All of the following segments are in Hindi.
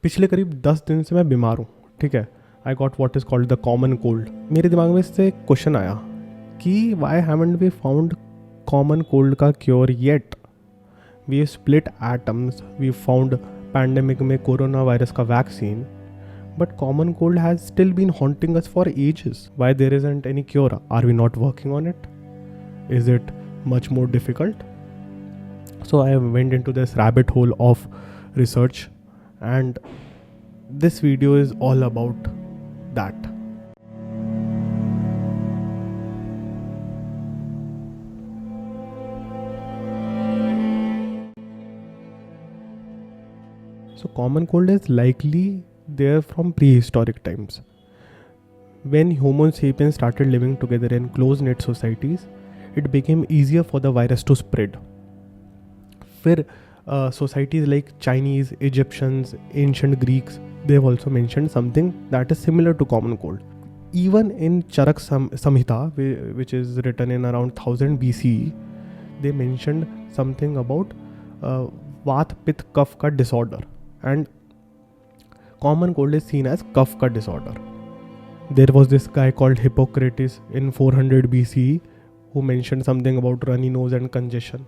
पिछले करीब 10 दिन से मैं बीमार हूँ, ठीक है। I got what is called the common cold. मेरे दिमाग में इससे एक क्वेश्चन आया कि why haven't we found common cold का cure yet. We split atoms, we found pandemic में कोरोना वायरस का vaccine, but common cold has still been haunting us for ages. Why there isn't any cure? Are we not working on it? Is it much more difficult? So I went into this rabbit hole of research, and this video is all about that. So common cold is likely there from prehistoric times. When Homo sapiens started living together in close-knit societies, it became easier for the virus to spread. फिर societies like Chinese, Egyptians, ancient Greeks, they've also mentioned something that is similar to common cold. Even in Charak Samhita, which is written in around 1000 BCE, they mentioned something about Vat Pitt Kapha ka disorder, and common cold is seen as Kapha ka disorder. There was this guy called Hippocrates in 400 BCE who mentioned something about runny nose and congestion.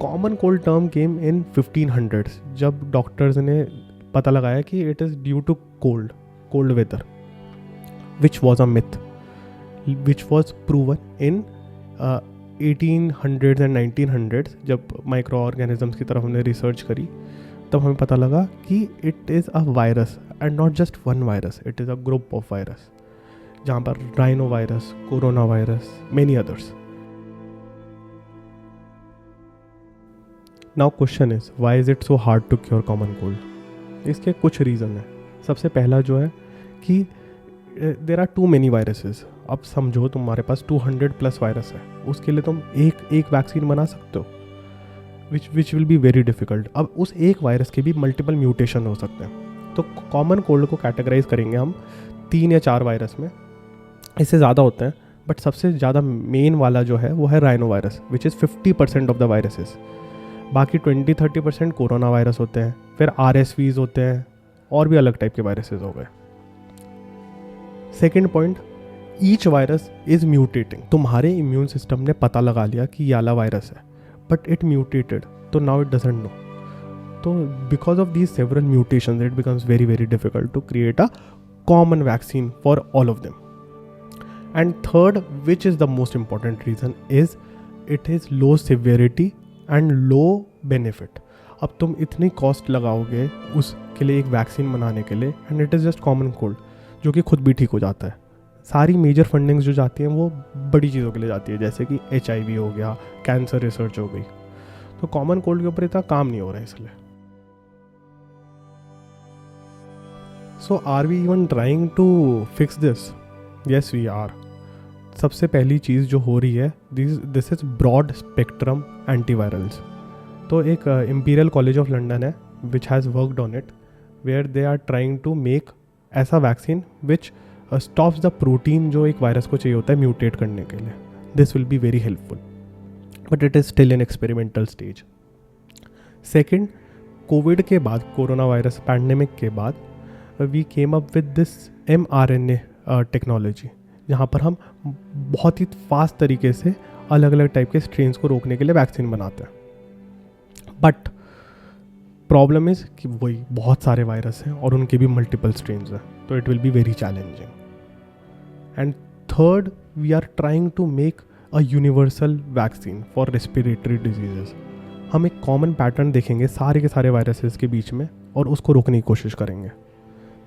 Common cold term came in 1500s जब डॉक्टर्स ने पता लगाया कि it is due to cold weather, which was a myth, which was proven in 1800s and 1900s जब माइक्रो ऑर्गेनिजम्स की तरफ हमने रिसर्च करी, तब हमें पता लगा कि it is a virus and not just one virus, it is a group of virus, जहाँ पर rhino virus, corona virus, many others. Now question is why is it so hard to cure common cold. इसके कुछ रीज़न है. सबसे पहला जो है कि there are too many viruses. अब समझो तुम्हारे पास 200+ वायरस है, उसके लिए तुम एक वैक्सीन बना सकते हो, which will be very difficult. अब उस एक वायरस के भी मल्टीपल म्यूटेशन हो सकते हैं. तो कॉमन कोल्ड को कैटेगराइज करेंगे हम 3 या 4 वायरस में, इससे ज़्यादा होते हैं, बट सबसे ज़्यादा मेन वाला जो है वो है rhino virus, which is 50% of the viruses. बाकी 20-30% कोरोना वायरस होते हैं, फिर RSVs होते हैं, और भी अलग टाइप के वायरसेस हो गए. Second point, each virus is mutating. तुम्हारे इम्यून सिस्टम ने पता लगा लिया कि ये वाला वायरस है, but it mutated, so now it doesn't know. So because of these several mutations, it becomes very, very difficult to create a common vaccine for all of them. And third, which is the most important reason, is it is low severity and low benefit. अब तुम इतनी कॉस्ट लगाओगे उसके लिए एक वैक्सीन बनाने के लिए, and it is just common cold जो कि खुद भी ठीक हो जाता है. सारी मेजर फंडिंग्स जो जाती हैं वो बड़ी चीज़ों के लिए जाती है, जैसे कि HIV हो गया, कैंसर रिसर्च हो गई. तो कॉमन कोल्ड के ऊपर इतना काम नहीं हो रहा है इसलिए. So are we even trying to fix this? Yes we are. सबसे पहली चीज़ जो हो रही है, this is broad spectrum antivirals. तो एक इंपीरियल कॉलेज ऑफ लंदन है which has worked on it, where they are trying to make ऐसा vaccine which stops the protein जो एक वायरस को चाहिए होता है म्यूटेट करने के लिए. This will be very helpful, but it is still in experimental stage. Second, Covid के बाद, कोरोना वायरस पैंडेमिक के बाद, we came up with this mRNA technology, जहाँ पर हम बहुत ही फास्ट तरीके से अलग अलग टाइप के स्ट्रेन्स को रोकने के लिए वैक्सीन बनाते हैं. बट प्रॉब्लम इज़ कि वही बहुत सारे वायरस हैं और उनके भी मल्टीपल स्ट्रेन्स हैं, तो it will be very challenging. And third, we are trying to make a universal vaccine for respiratory diseases. हम एक कॉमन पैटर्न देखेंगे सारे के सारे वायरसेस के बीच में और उसको रोकने की कोशिश करेंगे.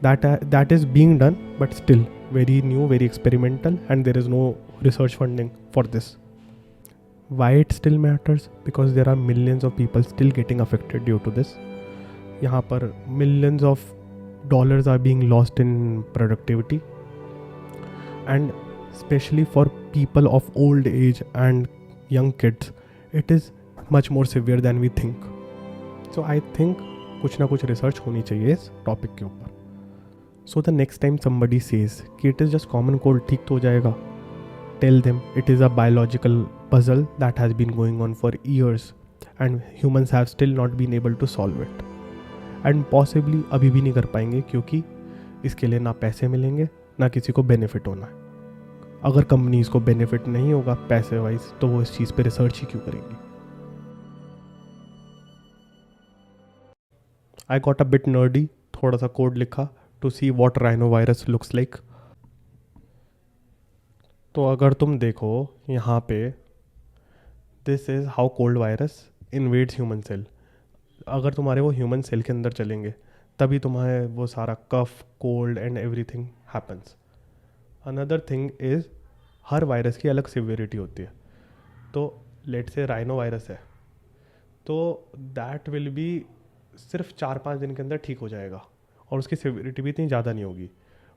That is being done, but still very new, very experimental, and there is no research funding for this. Why it still matters? Because there are millions of people still getting affected due to this. यहाँ पर millions of dollars are being lost in productivity, and especially for people of old age and young kids, it is much more severe than we think. So I think कुछ ना कुछ research होनी चाहिए इस topic के ऊपर. So the next time somebody says कि it is just common cold, ठीक तो हो जाएगा, tell them it is a biological puzzle that has been going on for years and humans have still not been able to solve it. And possibly अभी भी नहीं कर पाएंगे, क्योंकि इसके लिए ना पैसे मिलेंगे ना किसी को बेनिफिट होना है। अगर कंपनीज को बेनिफिट नहीं होगा पैसे वाइज, तो वो इस चीज़ पे रिसर्च ही क्यों करेंगी। I got a bit nerdy, थोड़ा सा कोड लिखा to see what rhino virus looks like. तो अगर तुम देखो यहाँ पे, this is how cold virus invades human cell. अगर तुम्हारे वो ह्यूमन सेल के अंदर चलेंगे तभी तुम्हारे वो सारा cough, cold and everything happens. Another thing is हर वायरस की अलग सिवियरिटी होती है। तो लेट से राइनो वायरस है, तो दैट विल बी सिर्फ 4-5 दिन के अंदर ठीक हो जाएगा और उसकी सिवियरिटी भी इतनी ज़्यादा नहीं होगी।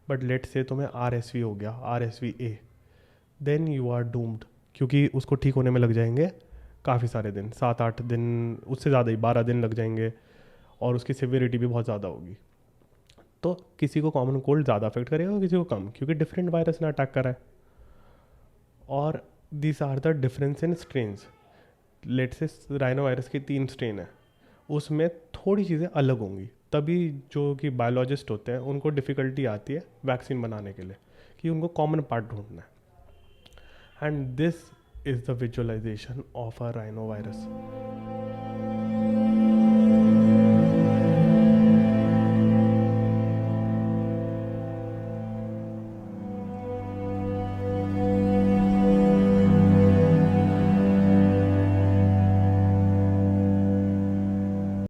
बट लेट से तुम्हें RSV हो गया, RSV-A, then you are doomed, क्योंकि उसको ठीक होने में लग जाएंगे काफ़ी सारे दिन, 7-8 दिन, उससे ज़्यादा ही 12 दिन लग जाएंगे, और उसकी सिवियरिटी भी बहुत ज़्यादा होगी। तो किसी को कॉमन कोल्ड ज़्यादा अफेक्ट करेगा और किसी को कम, क्योंकि डिफरेंट वायरस ने अटैक करा है। और this are the difference in strains. Let say rhino virus की 3 स्ट्रेन है, उसमें थोड़ी चीज़ें अलग होंगी, तभी जो कि बायोलॉजिस्ट होते हैं उनको डिफ़िकल्टी आती है वैक्सीन बनाने के लिए, कि उनको कॉमन पार्ट ढूंढना है। And this is the visualisation of a rhino virus.